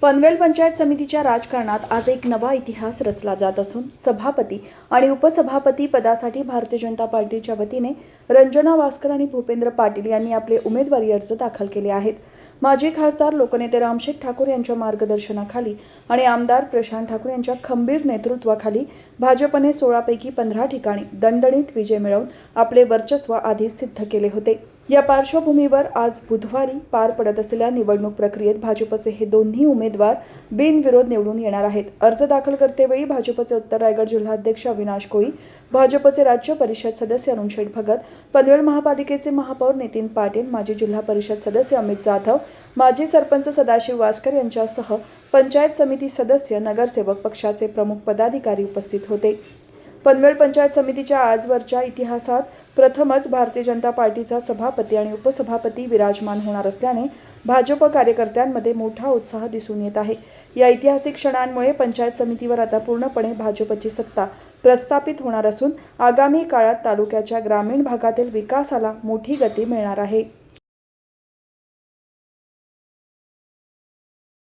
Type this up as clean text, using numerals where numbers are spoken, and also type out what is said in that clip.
पनवेल पंचायत समितीच्या राजकारणात आज एक नवा इतिहास रचला जात असून सभापती आणि उपसभापती पदासाठी भारतीय जनता पार्टीच्या वतीने रंजना वासकर आणि भूपेंद्र पाटील यांनी आपले उमेदवारी अर्ज दाखल केले आहेत. माजी खासदार लोकनेते रामशेठ ठाकूर यांच्या मार्गदर्शनाखाली आणि आमदार प्रशांत ठाकूर यांच्या खंबीर नेतृत्वाखाली भाजपने 16 पैकी 15 ठिकाणी दणदणीत विजय मिळवून आपले वर्चस्व आधीच सिद्ध केले होते. या पार्श्वभूमीवर आज बुधवारी पार पडत असलेल्या निवडणूक प्रक्रियेत भाजपचे हे दोन्ही उमेदवार बिनविरोध निवडून येणार आहेत. अर्ज दाखल करतेवेळी भाजपचे उत्तर रायगड जिल्हाध्यक्ष अविनाश कोळी, भाजपचे राज्य परिषद सदस्य अरुणशेठ भगत, पनवेल महापालिकेचे महापौर नितीन पाटील, माजी जिल्हा परिषद सदस्य अमित जाधव, माजी सरपंच सदाशिव वासकर यांच्यासह पंचायत समिती सदस्य, नगरसेवक, पक्षाचे प्रमुख पदाधिकारी उपस्थित होते. पनवेल पंचायत समितीच्या आजवरच्या इतिहासात प्रथमच भारतीय जनता पार्टीचा सभापती आणि उपसभापती विराजमान होणार असल्याने भाजप कार्यकर्त्यांमध्ये मोठा उत्साह दिसून येत आहे. या ऐतिहासिक क्षणांमुळे पंचायत समितीवर आता पूर्णपणे भाजपची सत्ता प्रस्थापित होणार असून आगामी काळात तालुक्याच्या ग्रामीण भागातील विकासाला मोठी गती मिळणार आहे.